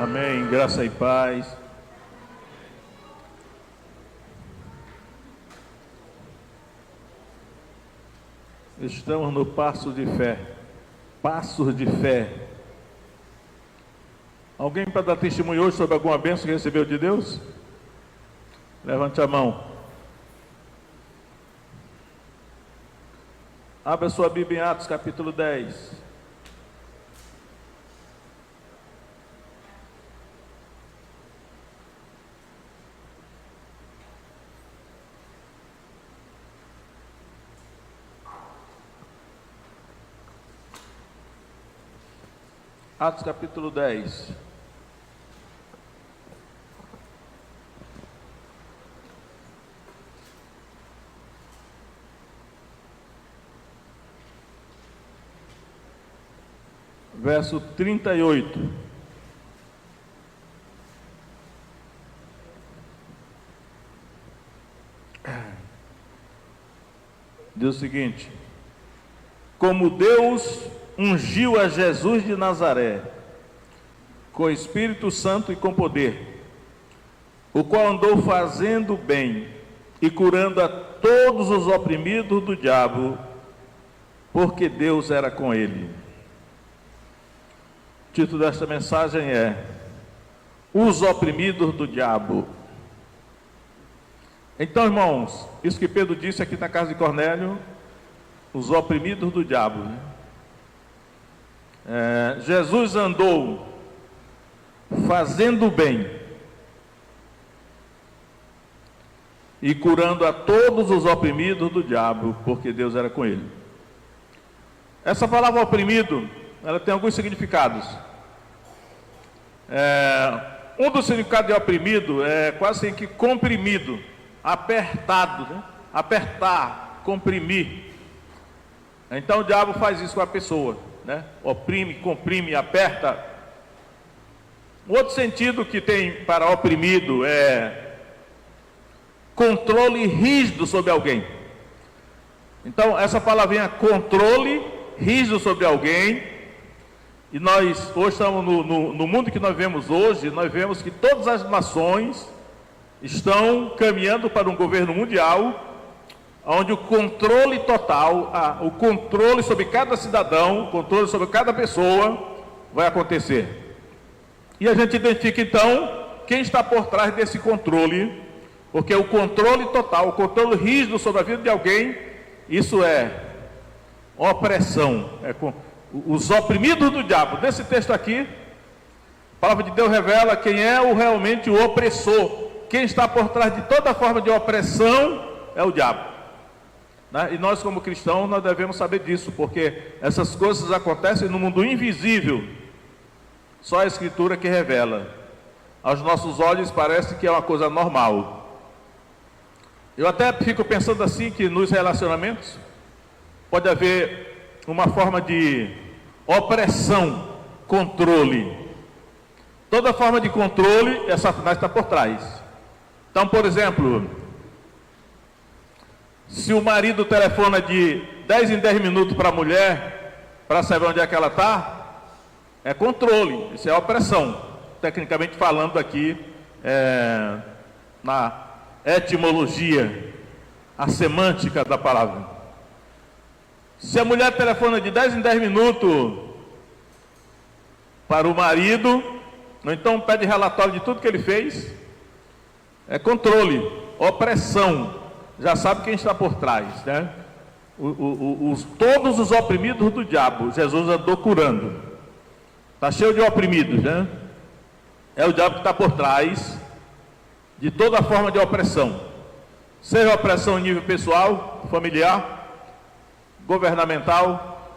Amém. Graça e paz. Estamos no passo de fé. Passos de fé. Alguém para dar testemunho hoje sobre alguma bênção que recebeu de Deus? Levante a mão. Abra sua Bíblia em Atos capítulo 10. Atos capítulo 10. Verso 38. Diz o seguinte: como Deus ungiu a Jesus de Nazaré com o Espírito Santo e com poder, o qual andou fazendo bem e curando a todos os oprimidos do diabo, porque Deus era com ele. O título desta mensagem é: os oprimidos do diabo. Então, irmãos, isso que Pedro disse aqui na casa de Cornélio, os oprimidos do diabo, né? Jesus andou fazendo bem e curando a todos os oprimidos do diabo, porque Deus era com ele. Essa palavra oprimido, ela tem alguns significados. Um dos significados de oprimido é quase assim que comprimido, apertado, né? Apertar, comprimir. Então o diabo faz isso com a pessoa, né? Oprime, comprime, aperta. Outro sentido que tem para oprimido é controle rígido sobre alguém. Então essa palavrinha controle rígido sobre alguém. E nós hoje estamos no mundo que nós vemos hoje, nós vemos que todas as nações estão caminhando para um governo mundial onde o controle total, o controle sobre cada cidadão, o controle sobre cada pessoa vai acontecer. E a gente identifica então quem está por trás desse controle, porque o controle total, o controle rígido sobre a vida de alguém, isso é opressão, os oprimidos do diabo. Nesse texto aqui, a palavra de Deus revela quem é realmente o opressor, quem está por trás de toda forma de opressão é o diabo. E nós como cristãos, nós devemos saber disso, porque essas coisas acontecem no mundo invisível, só a Escritura que revela. Aos nossos olhos parece que é uma coisa normal. Eu até fico pensando assim, que nos relacionamentos pode haver uma forma de opressão, controle. Toda forma de controle, Satanás está por trás. Então, por exemplo, se o marido telefona de 10 em 10 minutos para a mulher, para saber onde é que ela está, é controle, isso é opressão. Tecnicamente falando aqui, na etimologia, a semântica da palavra. Se a mulher telefona de 10 em 10 minutos para o marido, ou então pede relatório de tudo que ele fez, é controle, opressão. Já sabe quem está por trás, né? Todos os oprimidos do diabo, Jesus andou curando. Está cheio de oprimidos, né? É o diabo que está por trás de toda forma de opressão. Seja opressão em nível pessoal, familiar, governamental,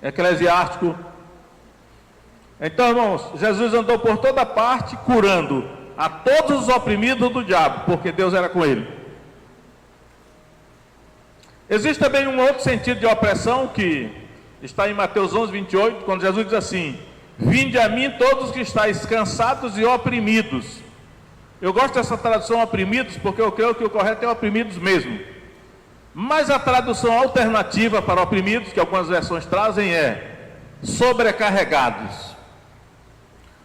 eclesiástico. Então, irmãos, Jesus andou por toda parte curando a todos os oprimidos do diabo, porque Deus era com ele. Existe também um outro sentido de opressão que está em Mateus 11, 28, quando Jesus diz assim: vinde a mim todos que estáis cansados e oprimidos. Eu gosto dessa tradução oprimidos, porque eu creio que o correto é oprimidos mesmo. Mas a tradução alternativa para oprimidos, que algumas versões trazem, é sobrecarregados.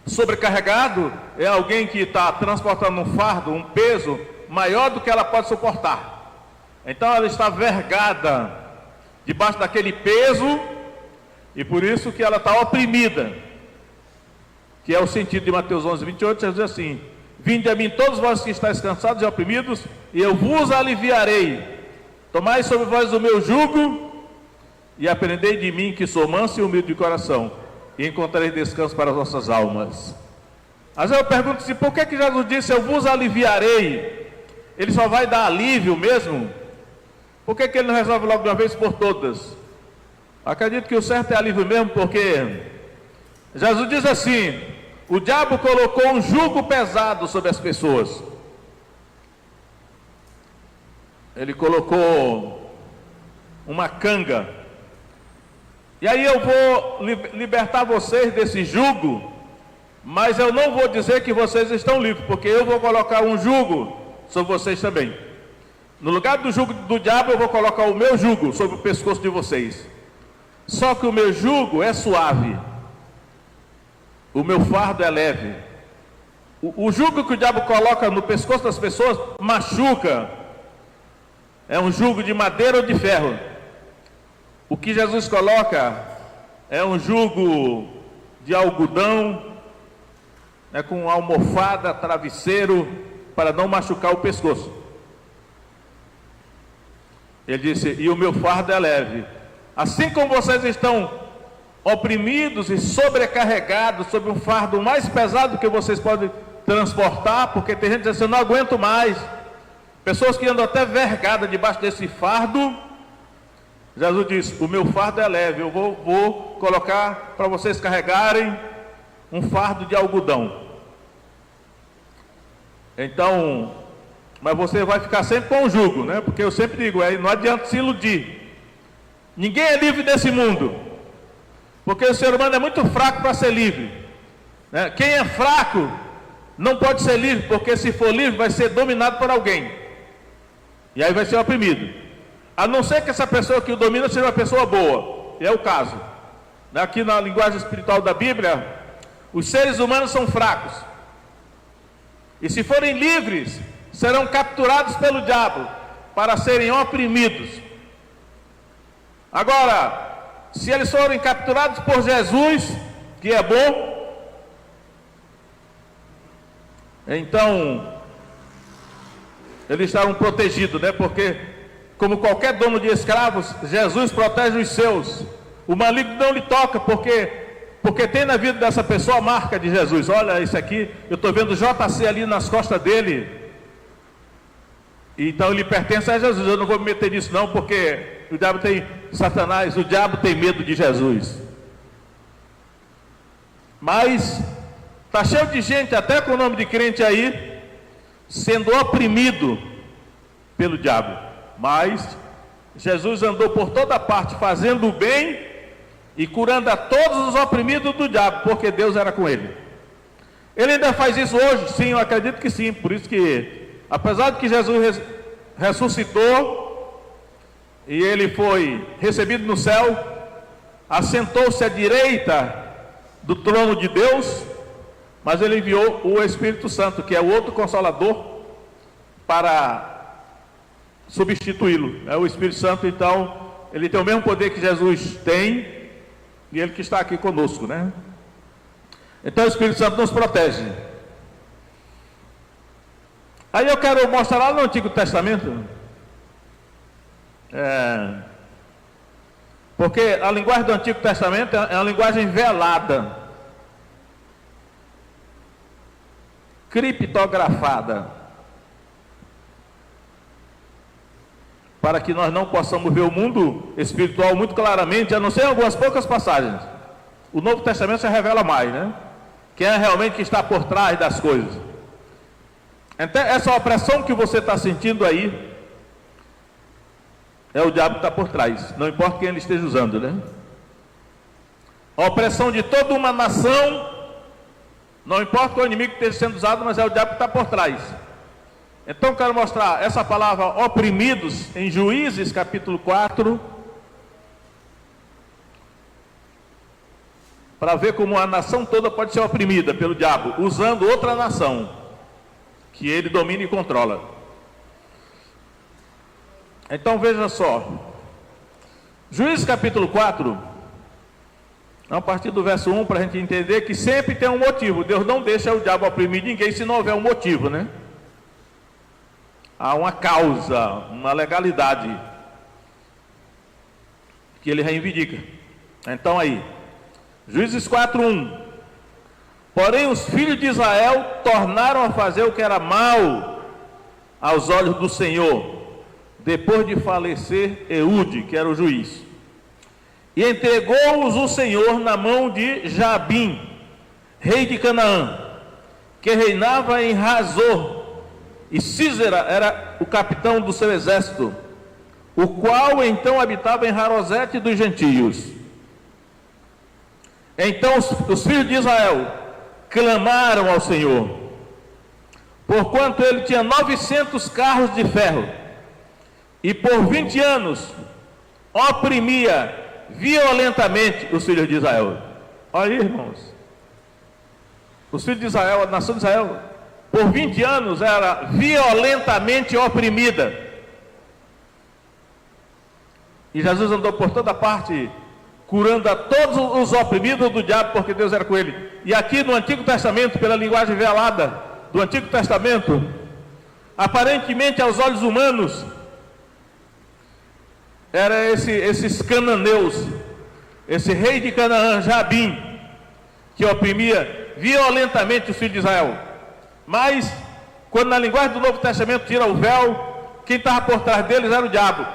Sobrecarregado é alguém que está transportando um fardo, um peso maior do que ela pode suportar. Então ela está vergada debaixo daquele peso, e por isso que ela está oprimida, que é o sentido de Mateus 11:28, Jesus diz assim: vinde a mim todos vós que estáis cansados e oprimidos, e eu vos aliviarei. Tomai sobre vós o meu jugo, e aprendei de mim, que sou manso e humilde de coração, e encontrareis descanso para as vossas almas. Às vezes eu pergunto assim, por que Jesus disse, eu vos aliviarei? Ele só vai dar alívio mesmo? Por que ele não resolve logo de uma vez por todas? Acredito que o certo é alívio mesmo, porque Jesus diz assim: o diabo colocou um jugo pesado sobre as pessoas. Ele colocou uma canga. E aí eu vou libertar vocês desse jugo, mas eu não vou dizer que vocês estão livres, porque eu vou colocar um jugo sobre vocês também. No lugar do jugo do diabo, eu vou colocar o meu jugo sobre o pescoço de vocês. Só que o meu jugo é suave, o meu fardo é leve. O jugo que o diabo coloca no pescoço das pessoas machuca. É um jugo de madeira ou de ferro. O que Jesus coloca é um jugo de algodão, com almofada, travesseiro, para não machucar o pescoço. Ele disse, e o meu fardo é leve. Assim como vocês estão oprimidos e sobrecarregados sob um fardo mais pesado que vocês podem transportar, porque tem gente que diz assim, eu não aguento mais. Pessoas que andam até vergadas debaixo desse fardo. Jesus diz, o meu fardo é leve, eu vou colocar para vocês carregarem um fardo de algodão. Então, mas você vai ficar sempre com o jugo, né? Porque eu sempre digo, não adianta se iludir. Ninguém é livre desse mundo, porque o ser humano é muito fraco para ser livre, né? Quem é fraco não pode ser livre, porque se for livre vai ser dominado por alguém, e aí vai ser oprimido, a não ser que essa pessoa que o domina seja uma pessoa boa, e é o caso. Aqui na linguagem espiritual da Bíblia, os seres humanos são fracos, e se forem livres, serão capturados pelo diabo, para serem oprimidos. Agora, se eles forem capturados por Jesus, que é bom, então eles estarão protegidos, né? Porque, como qualquer dono de escravos, Jesus protege os seus. O maligno não lhe toca, porque tem na vida dessa pessoa a marca de Jesus. Olha isso aqui, eu estou vendo JC ali nas costas dele. Então ele pertence a Jesus. Eu não vou me meter nisso não, porque o diabo tem, Satanás, o diabo tem medo de Jesus. Mas está cheio de gente, até com o nome de crente aí, sendo oprimido pelo diabo. Mas Jesus andou por toda parte fazendo o bem e curando a todos os oprimidos do diabo, porque Deus era com ele. Ele ainda faz isso hoje? Sim, eu acredito que sim. Por isso que, apesar de que Jesus ressuscitou e ele foi recebido no céu, assentou-se à direita do trono de Deus, mas ele enviou o Espírito Santo, que é o outro Consolador, para substituí-lo. O Espírito Santo, então, ele tem o mesmo poder que Jesus tem, e ele que está aqui conosco, né? Então o Espírito Santo nos protege. Aí eu quero mostrar lá no Antigo Testamento, porque a linguagem do Antigo Testamento é uma linguagem velada, criptografada, para que nós não possamos ver o mundo espiritual muito claramente, a não ser em algumas poucas passagens. O Novo Testamento se revela mais, né? Quem é realmente que está por trás das coisas. Então, essa opressão que você está sentindo aí, é o diabo que está por trás, não importa quem ele esteja usando, né? A opressão de toda uma nação, não importa qual inimigo que esteja sendo usado, mas é o diabo que está por trás. Então quero mostrar essa palavra oprimidos em Juízes capítulo 4, para ver como a nação toda pode ser oprimida pelo diabo, usando outra nação, que ele domina e controla. Então veja só, Juízes capítulo 4, a partir do verso 1, para a gente entender que sempre tem um motivo. Deus não deixa o diabo oprimir ninguém se não houver um motivo, né? Há uma causa, uma legalidade que ele reivindica. Então aí, Juízes 4:1. Porém os filhos de Israel tornaram a fazer o que era mal aos olhos do Senhor, depois de falecer Eude, que era o juiz. E entregou-os o Senhor na mão de Jabim, rei de Canaã, que reinava em Hazor, e Sísera era o capitão do seu exército, o qual então habitava em Harosete dos gentios. Então os filhos de Israel clamaram ao Senhor, porquanto ele tinha 900 carros de ferro, e por 20 anos oprimia violentamente os filhos de Israel. Olha aí, irmãos, os filhos de Israel, a nação de Israel, por 20 anos era violentamente oprimida. E Jesus andou por toda parte, curando a todos os oprimidos do diabo, porque Deus era com ele. E aqui no Antigo Testamento, pela linguagem velada do Antigo Testamento, aparentemente aos olhos humanos, era esses cananeus, esse rei de Canaã, Jabim, que oprimia violentamente os filhos de Israel. Mas, quando na linguagem do Novo Testamento tira o véu, quem estava por trás deles era o diabo.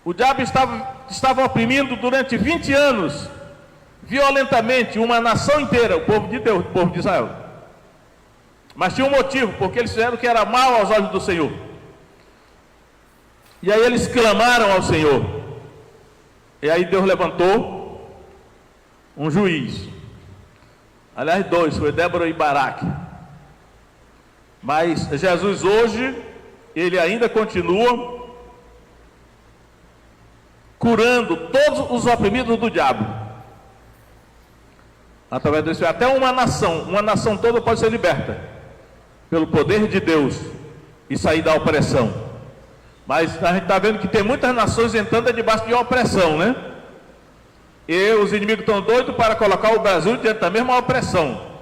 O diabo estava oprimindo durante 20 anos, violentamente, uma nação inteira, o povo de Deus, o povo de Israel. Mas tinha um motivo, porque eles fizeram o que era mal aos olhos do Senhor. E aí eles clamaram ao Senhor. E aí Deus levantou um juiz. Aliás, dois, foi Débora e Baraque. Mas Jesus hoje, ele ainda continua curando todos os oprimidos do diabo. Através disso, até uma nação toda pode ser liberta pelo poder de Deus e sair da opressão. Mas a gente está vendo que tem muitas nações entrando debaixo de opressão, né? E os inimigos estão doidos para colocar o Brasil diante da mesma opressão,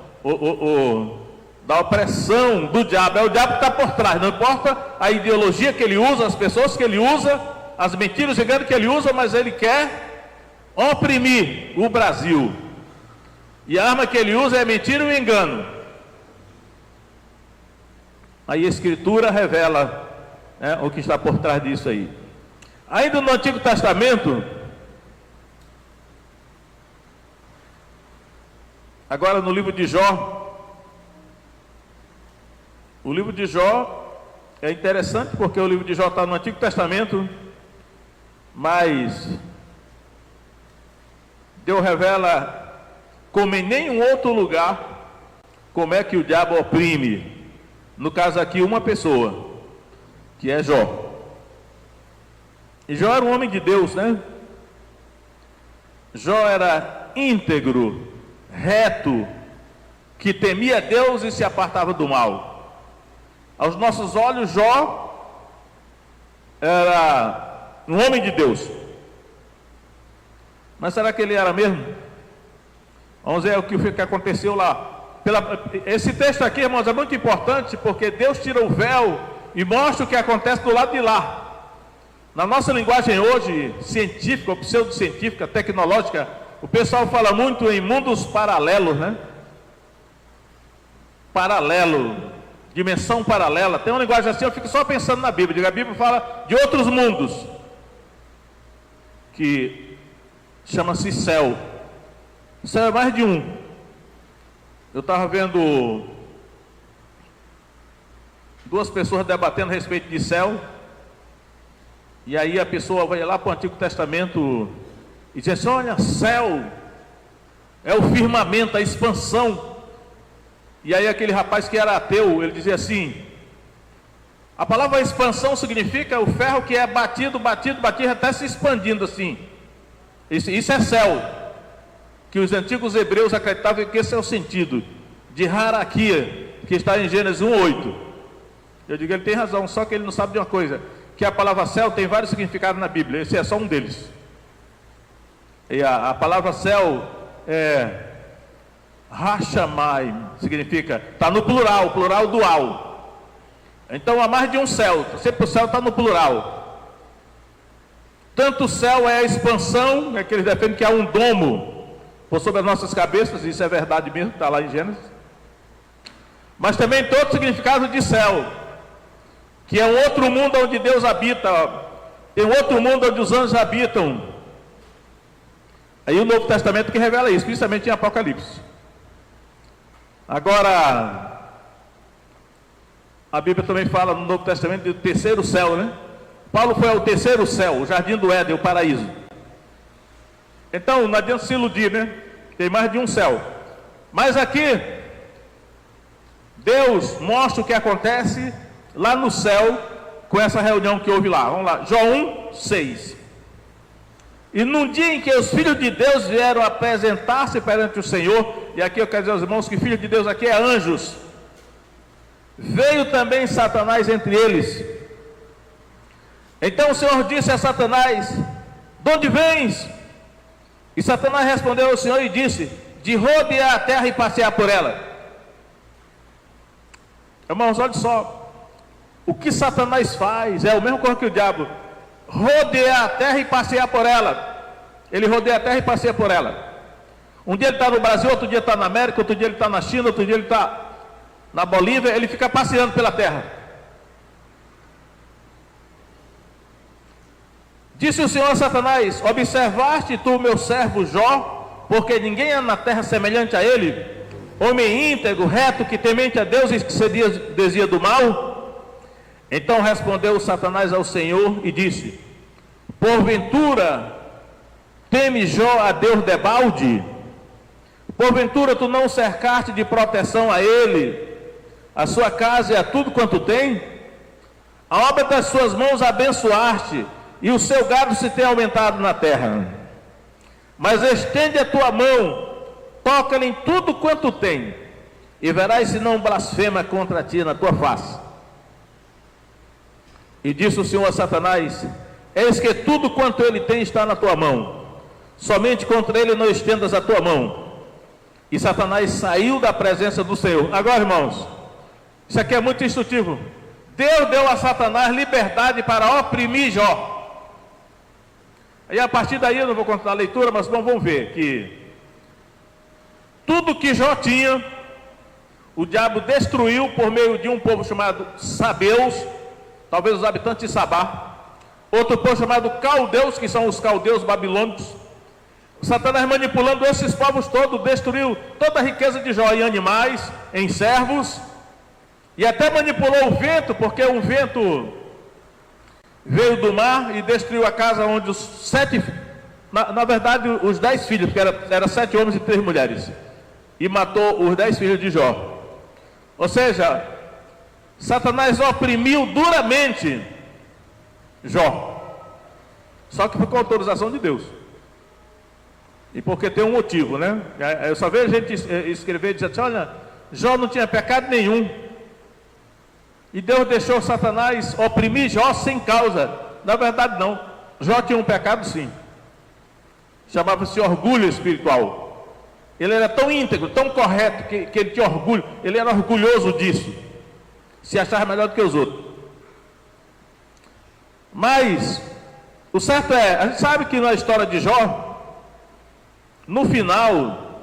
da opressão do diabo. É o diabo que está por trás, não importa a ideologia que ele usa, as pessoas que ele usa, as mentiras e enganos que ele usa, mas ele quer oprimir o Brasil. E a arma que ele usa é mentira e engano. Aí a Escritura revela o que está por trás disso aí. Ainda no Antigo Testamento, agora no livro de Jó, o livro de Jó é interessante porque o livro de Jó está no Antigo Testamento, mas Deus revela como em nenhum outro lugar como é que o diabo oprime. No caso aqui, uma pessoa, que é Jó. E Jó era um homem de Deus, né? Jó era íntegro, reto, que temia Deus e se apartava do mal. Aos nossos olhos, Jó era um homem de Deus. Mas será que ele era mesmo? Vamos ver o que aconteceu lá. Esse texto aqui, irmãos, é muito importante, porque Deus tira o véu e mostra o que acontece do lado de lá. Na nossa linguagem hoje, científica, pseudocientífica, tecnológica, o pessoal fala muito em mundos paralelos, né? Paralelo, dimensão paralela. Tem uma linguagem assim, eu fico só pensando na Bíblia. A Bíblia fala de outros mundos, que chama-se céu. O céu é mais de um. Eu estava vendo duas pessoas debatendo a respeito de céu, e aí a pessoa vai lá para o Antigo Testamento e diz assim: olha, céu é o firmamento, a expansão. E aí aquele rapaz que era ateu, ele dizia assim: a palavra expansão significa o ferro que é batido, até se expandindo assim. Isso é céu. que os antigos hebreus acreditavam que esse é o sentido de hierarquia, que está em Gênesis 1:8. Eu digo, ele tem razão, só que ele não sabe de uma coisa, que a palavra céu tem vários significados na Bíblia, esse é só um deles. E a palavra céu é Hashamai, significa, está no plural, plural dual. Então há mais de um céu, sempre o céu está no plural. Tanto o céu é a expansão, que eles defendem que há um domo por sobre as nossas cabeças, isso é verdade mesmo, está lá em Gênesis. Mas também tem outro significado de céu, que é um outro mundo onde Deus habita, tem um outro mundo onde os anjos habitam. Aí o Novo Testamento que revela isso, principalmente em Apocalipse. Agora, a Bíblia também fala no Novo Testamento do terceiro céu, né? Paulo foi ao terceiro céu, o jardim do Éden, o paraíso. Então, não adianta se iludir, né? Tem mais de um céu. Mas aqui, Deus mostra o que acontece lá no céu, com essa reunião que houve lá. Vamos lá, João 1:6. E num dia em que os filhos de Deus vieram apresentar-se perante o Senhor, e aqui eu quero dizer aos irmãos que filhos de Deus aqui é anjos, veio também Satanás entre eles. Então o Senhor disse a Satanás: de onde vens? E Satanás respondeu ao Senhor e disse: de rodear a terra e passear por ela. Irmãos, olha só, o que Satanás faz é o mesmo coisa que o diabo: rodear a terra e passear por ela. Ele rodeia a terra e passeia por ela. Um dia ele está no Brasil, outro dia está na América, outro dia ele está na China, outro dia ele está na Bolívia, ele fica passeando pela terra. Disse o Senhor a Satanás: observaste tu meu servo Jó, porque ninguém é na terra semelhante a ele, homem íntegro, reto, que temente a Deus e que se desvia do mal? Então respondeu Satanás ao Senhor e disse: porventura teme Jó a Deus debalde? Porventura tu não cercaste de proteção a ele, a sua casa e a tudo quanto tem? A obra das suas mãos abençoaste, e o seu gado se tem aumentado na terra. Mas estende a tua mão, toca-lhe em tudo quanto tem, e verás se não blasfema contra ti na tua face. E disse o Senhor a Satanás: eis que tudo quanto ele tem está na tua mão, somente contra ele não estendas a tua mão. E Satanás saiu da presença do Senhor. Agora, irmãos, isso aqui é muito instrutivo. Deus deu a Satanás liberdade para oprimir Jó. E a partir daí, eu não vou contar a leitura, mas não vão ver que tudo que Jó tinha, o diabo destruiu por meio de um povo chamado Sabeus, talvez os habitantes de Sabá, outro povo chamado Caldeus, que são os caldeus babilônicos. Satanás, manipulando esses povos todos, destruiu toda a riqueza de Jó em animais, em servos, e até manipulou o vento, porque um vento veio do mar e destruiu a casa onde os 7, na verdade os 10 filhos, porque era 7 homens e 3 mulheres, e matou os 10 filhos de Jó. Ou seja, Satanás oprimiu duramente Jó, só que foi com autorização de Deus. E porque tem um motivo, né? Eu só vejo gente escrever e dizer assim: olha, Jó não tinha pecado nenhum, e Deus deixou Satanás oprimir Jó sem causa. Na verdade não, Jó tinha um pecado sim, chamava-se orgulho espiritual. Ele era tão íntegro, tão correto, que ele tinha orgulho, ele era orgulhoso disso, se achava melhor do que os outros. Mas o certo é, a gente sabe que na história de Jó, no final,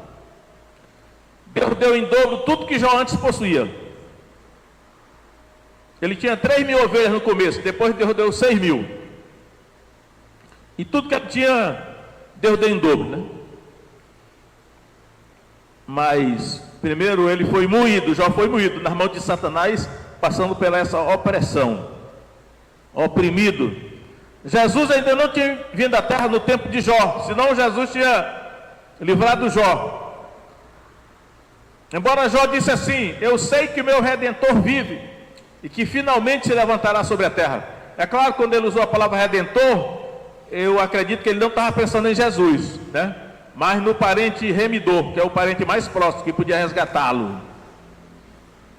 Deus deu em dobro tudo que Jó antes possuía. Ele tinha 3.000 ovelhas no começo, depois Deus deu 6.000. E tudo que ele tinha, Deus deu em dobro, né? Mas, primeiro ele foi moído, Jó foi moído nas mãos de Satanás, passando pela essa opressão, oprimido. Jesus ainda não tinha vindo à terra no tempo de Jó, senão Jesus tinha livrado Jó. Embora Jó disse assim: eu sei que o meu Redentor vive e que finalmente se levantará sobre a terra. É claro, quando ele usou a palavra Redentor, eu acredito que ele não estava pensando em Jesus, né? mas no parente remidor, que é o parente mais próximo, que podia resgatá-lo.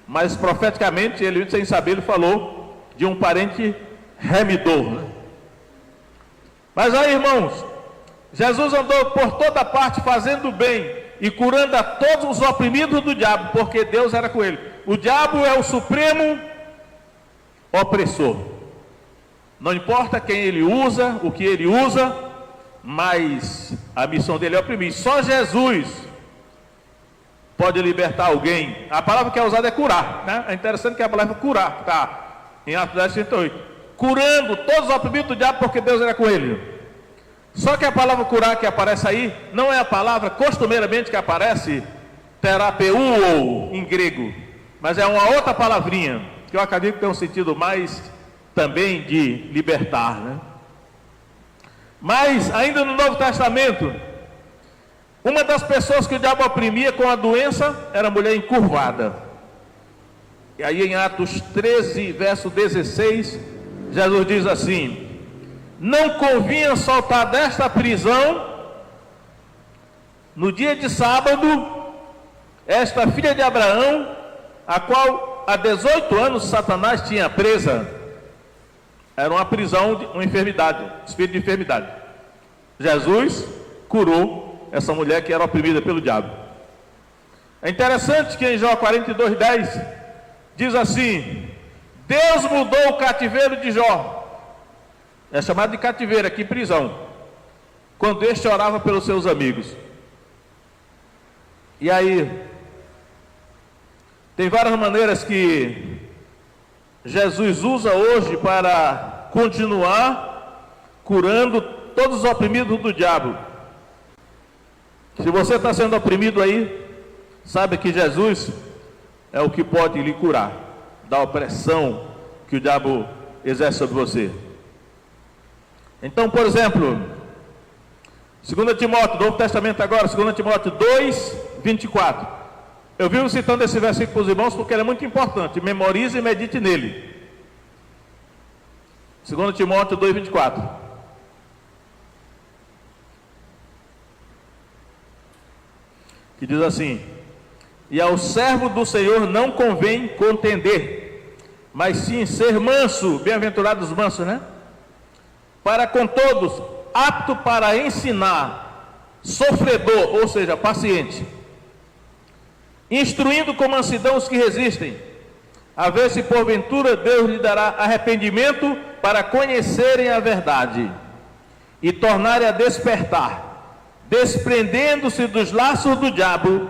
Mas profeticamente, ele, sem saber, ele falou de um parente remidor, né? Mas aí, irmãos, Jesus andou por toda parte fazendo bem e curando a todos os oprimidos do diabo, porque Deus era com ele. O diabo é o supremo opressor. Não importa quem ele usa, o que ele usa, mas a missão dele é oprimir. Só Jesus pode libertar alguém. A palavra que é usada é curar, né? É interessante que a palavra curar está em Atos 10:38. Curando todos os oprimidos do diabo, porque Deus era com ele. Só que a palavra curar que aparece aí não é a palavra costumeiramente que aparece terapeuo em grego, mas é uma outra palavrinha que eu acredito que tem um sentido mais também de libertar, né? Mas ainda no Novo Testamento, uma das pessoas que o diabo oprimia com a doença era a mulher encurvada. E aí em Atos 13, verso 16, Jesus diz assim: não convinha soltar desta prisão, no dia de sábado, esta filha de Abraão, a qual há 18 anos Satanás tinha presa. Era uma prisão, uma enfermidade, espírito de enfermidade. Jesus curou essa mulher que era oprimida pelo diabo. É interessante que em Jó 42:10 diz assim: Deus mudou o cativeiro de Jó. É chamado de cativeiro aqui, prisão, quando este orava pelos seus amigos. E aí, tem várias maneiras que Jesus usa hoje para continuar curando todos os oprimidos do diabo. Se você está sendo oprimido aí, sabe que Jesus é o que pode lhe curar da opressão que o diabo exerce sobre você. Então, por exemplo, 2 Timóteo, Novo Testamento agora, 2 Timóteo 2:24. Eu vivo citando esse versículo para os irmãos porque ele é muito importante. Memorize e medite nele. 2 Timóteo 2:24. Que diz assim: e ao servo do Senhor não convém contender, mas sim ser manso, bem-aventurados os mansos, né? Para com todos, apto para ensinar, sofredor, ou seja, paciente, instruindo com mansidão os que resistem, a ver se porventura Deus lhe dará arrependimento para conhecerem a verdade e tornarem a despertar, desprendendo-se dos laços do diabo,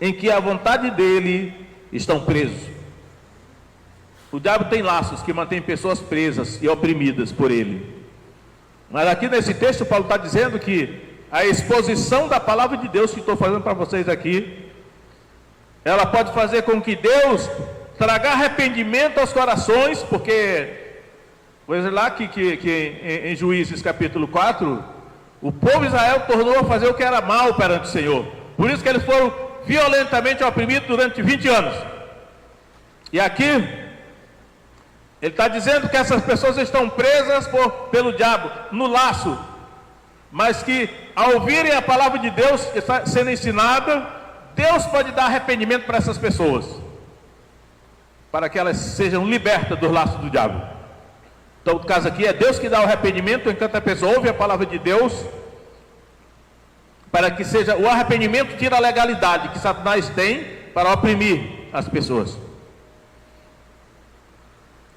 em que a vontade dele estão presos. O diabo tem laços que mantêm pessoas presas e oprimidas por ele. Mas aqui nesse texto Paulo está dizendo que a exposição da palavra de Deus que estou fazendo para vocês aqui, ela pode fazer com que Deus traga arrependimento aos corações, porque veja lá que em Juízes capítulo 4, o povo de Israel tornou a fazer o que era mal perante o Senhor. Por isso que eles foram violentamente oprimidos durante 20 anos. E aqui ele está dizendo que essas pessoas estão presas pelo diabo, no laço, mas que ao ouvirem a palavra de Deus que está sendo ensinada, Deus pode dar arrependimento para essas pessoas, para que elas sejam libertas dos laços do diabo. Então o caso aqui é Deus que dá o arrependimento, enquanto a pessoa ouve a palavra de Deus, para que seja o arrependimento tira a legalidade que Satanás tem para oprimir as pessoas.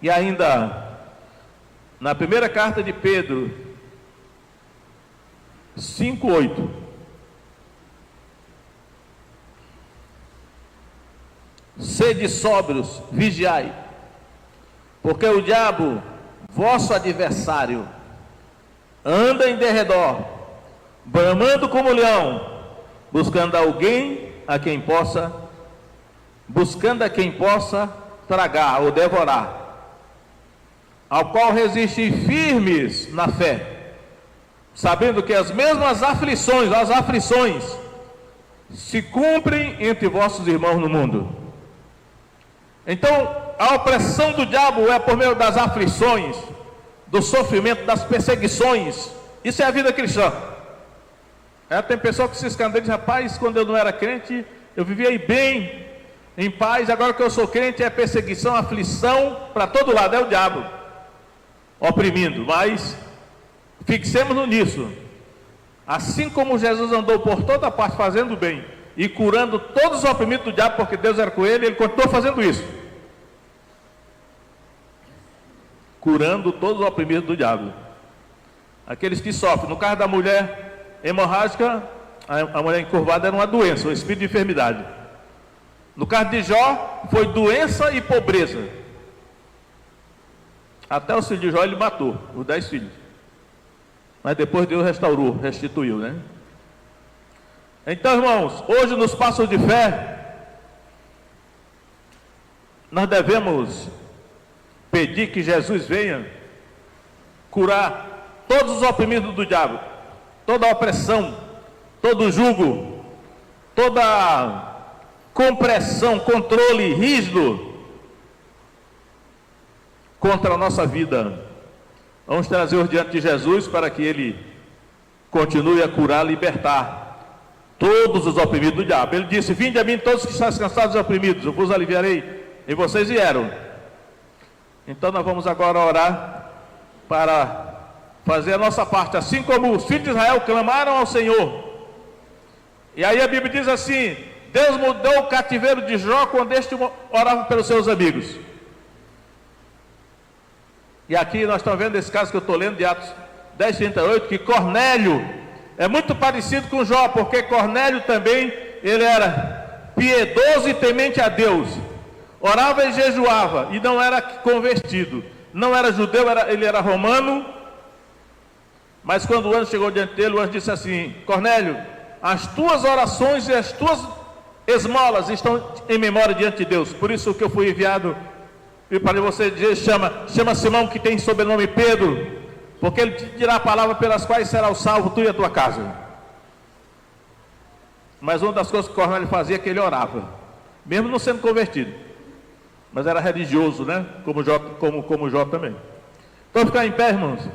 E ainda, na primeira carta de Pedro, 5:8, sede sóbrios, vigiai, porque o diabo, vosso adversário, anda em derredor, bramando como leão, buscando a quem possa tragar ou devorar, ao qual resistem firmes na fé, sabendo que as mesmas aflições se cumprem entre vossos irmãos no mundo. Então, a opressão do diabo é por meio das aflições, do sofrimento, das perseguições. Isso é a vida cristã. Tem pessoa que se escandaliza e diz, rapaz, quando eu não era crente, eu vivia aí bem, em paz, agora que eu sou crente é perseguição, aflição, para todo lado, é o diabo oprimindo. Mas fixemos nisso. Assim como Jesus andou por toda parte fazendo bem e curando todos os oprimidos do diabo, porque Deus era com ele, ele continuou fazendo isso. Curando todos os oprimidos do diabo. Aqueles que sofrem. No caso da mulher hemorrágica, a mulher encurvada era uma doença, um espírito de enfermidade. No caso de Jó, foi doença e pobreza. Até os filhos de Jó ele matou, os 10 filhos. Mas depois Deus restaurou, restituiu, né? Então, irmãos, hoje nos passos de fé, nós devemos pedir que Jesus venha curar todos os oprimidos do diabo, toda a opressão, todo o jugo, toda compressão, controle rígido contra a nossa vida. Vamos trazer-os diante de Jesus para que Ele continue a curar, libertar todos os oprimidos do diabo. Ele disse, vinde a mim todos que estão cansados e oprimidos, eu vos aliviarei. E vocês vieram. Então nós vamos agora orar para fazer a nossa parte, assim como os filhos de Israel clamaram ao Senhor. E aí a Bíblia diz assim, Deus mudou o cativeiro de Jó quando este orava pelos seus amigos. E aqui nós estamos vendo esse caso que eu estou lendo de Atos 10:38, que Cornélio é muito parecido com Jó, porque Cornélio também, ele era piedoso e temente a Deus, orava e jejuava, e não era convertido, não era judeu, ele era romano. Mas quando o anjo chegou diante dele, o anjo disse assim, Cornélio, as tuas orações e as tuas esmolas estão em memória diante de Deus, por isso que eu fui enviado. E para você dizer, chama Simão, que tem sobrenome Pedro, porque ele te dirá a palavra pelas quais será o salvo, tu e a tua casa. Mas uma das coisas que Cornélio fazia é que ele orava, mesmo não sendo convertido, mas era religioso, né? Como Jó também. Então ficar em pé, irmãos.